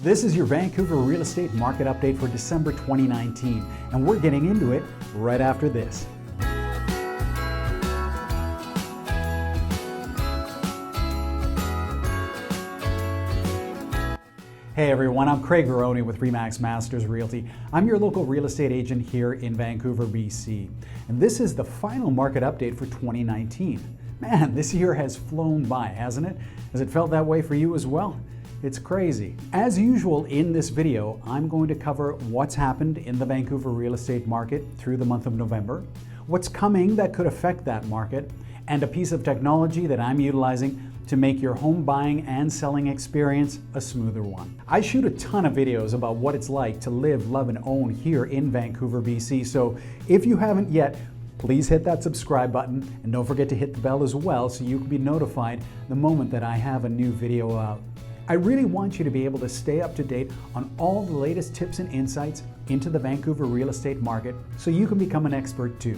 This is your Vancouver Real Estate Market update for December 2019, and we're getting into it right after this. Hey everyone, I'm Craig Garoni with RE/MAX Masters Realty. I'm your local real estate agent here in Vancouver, BC. And this is the final market update for 2019. Man, this year has flown by, hasn't it? Has it felt that way for you as well? It's crazy. As usual in this video, I'm going to cover what's happened in the Vancouver real estate market through the month of November, what's coming that could affect that market, and a piece of technology that I'm utilizing to make your home buying and selling experience a smoother one. I shoot a ton of videos about what it's like to live, love, and own here in Vancouver, BC. So if you haven't yet, please hit that subscribe button and don't forget to hit the bell as well so you can be notified the moment that I have a new video out. I really want you to be able to stay up to date on all the latest tips and insights into the Vancouver real estate market so you can become an expert too.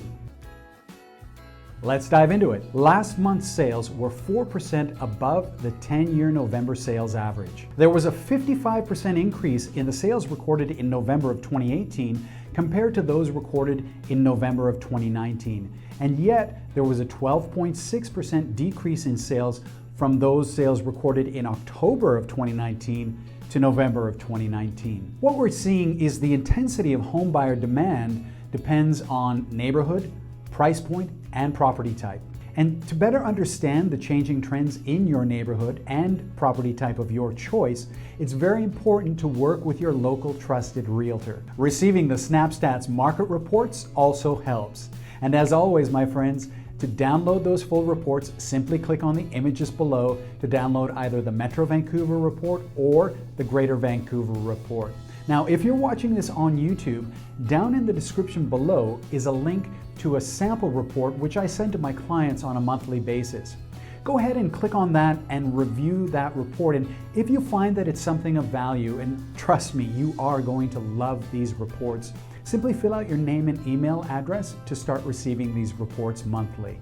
Let's dive into it. Last month's sales were 4% above the 10-year November sales average. There was a 55% increase in the sales recorded in November of 2018 compared to those recorded in November of 2019. And yet, there was a 12.6% decrease in sales from those sales recorded in October of 2019 to November of 2019. What we're seeing is the intensity of homebuyer demand depends on neighborhood, price point, and property type. And to better understand the changing trends in your neighborhood and property type of your choice, it's very important to work with your local trusted realtor. Receiving the SnapStats market reports also helps. And as always, my friends, to download those full reports, simply click on the images below to download either the Metro Vancouver report or the Greater Vancouver report. Now, if you're watching this on YouTube, down in the description below is a link to a sample report which I send to my clients on a monthly basis. Go ahead and click on that and review that report, and if you find that it's something of value, and trust me, you are going to love these reports, simply fill out your name and email address to start receiving these reports monthly.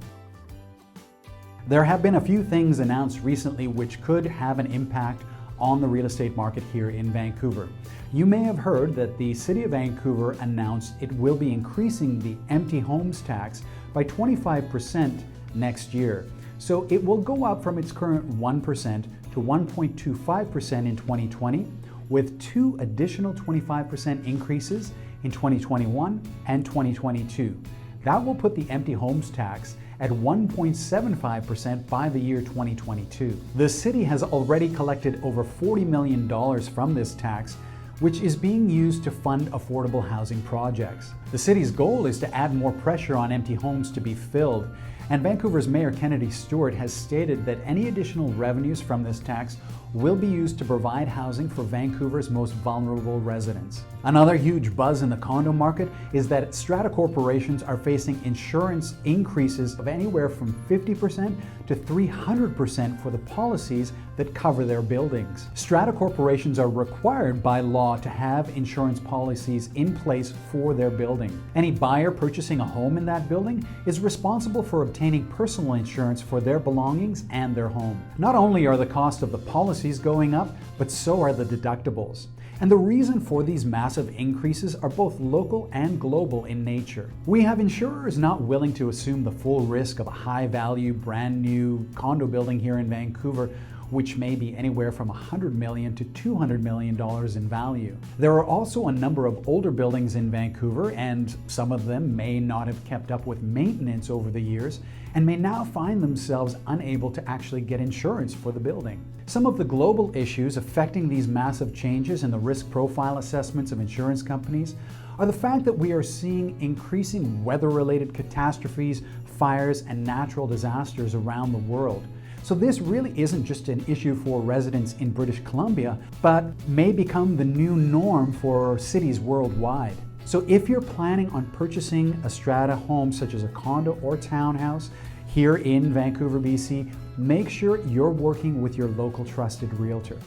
There have been a few things announced recently which could have an impact on the real estate market here in Vancouver. You may have heard that the City of Vancouver announced it will be increasing the empty homes tax by 25% next year. So it will go up from its current 1% to 1.25% in 2020, with 2 additional 25% increases in 2021 and 2022. That will put the empty homes tax at 1.75% by the year 2022. The city has already collected over $40 million from this tax, which is being used to fund affordable housing projects. The city's goal is to add more pressure on empty homes to be filled, and Vancouver's Mayor Kennedy Stewart has stated that any additional revenues from this tax will be used to provide housing for Vancouver's most vulnerable residents. Another huge buzz in the condo market is that strata corporations are facing insurance increases of anywhere from 50% to 300% for the policies that cover their buildings. Strata corporations are required by law to have insurance policies in place for their building. Any buyer purchasing a home in that building is responsible for obtaining personal insurance for their belongings and their home. Not only are the cost of the policies going up, but so are the deductibles. And the reason for these massive increases are both local and global in nature. We have insurers not willing to assume the full risk of a high-value, brand-new condo building here in Vancouver, which may be anywhere from $100 million to $200 million in value. There are also a number of older buildings in Vancouver, and some of them may not have kept up with maintenance over the years and may now find themselves unable to actually get insurance for the building. Some of the global issues affecting these massive changes in the risk profile assessments of insurance companies are the fact that we are seeing increasing weather-related catastrophes, fires, and natural disasters around the world. So this really isn't just an issue for residents in British Columbia, but may become the new norm for cities worldwide. So if you're planning on purchasing a strata home such as a condo or townhouse here in Vancouver, BC, make sure you're working with your local trusted realtor.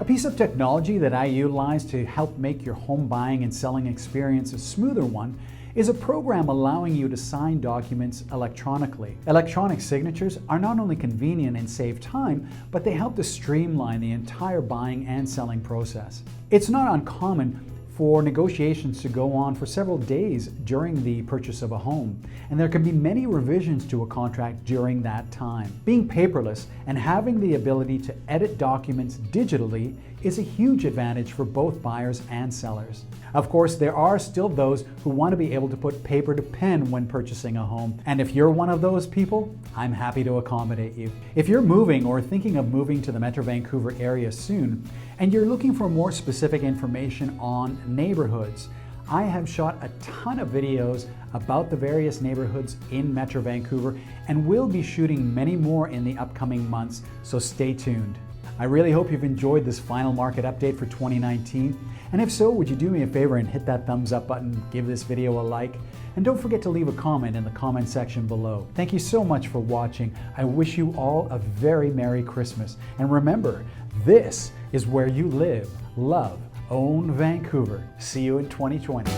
A piece of technology that I utilize to help make your home buying and selling experience a smoother one is a program allowing you to sign documents electronically. Electronic signatures are not only convenient and save time, but they help to streamline the entire buying and selling process. It's not uncommon for negotiations to go on for several days during the purchase of a home, and there can be many revisions to a contract during that time. Being paperless and having the ability to edit documents digitally is a huge advantage for both buyers and sellers. Of course, there are still those who want to be able to put paper to pen when purchasing a home, and if you're one of those people, I'm happy to accommodate you. If you're moving or thinking of moving to the Metro Vancouver area soon, and you're looking for more specific information on neighborhoods, I have shot a ton of videos about the various neighborhoods in Metro Vancouver, and will be shooting many more in the upcoming months, so stay tuned. I really hope you've enjoyed this final market update for 2019, and if so, would you do me a favor and hit that thumbs up button, give this video a like, and don't forget to leave a comment in the comment section below. Thank you so much for watching. I wish you all a very Merry Christmas, and remember, this is where you live, love, own Vancouver. See you in 2020.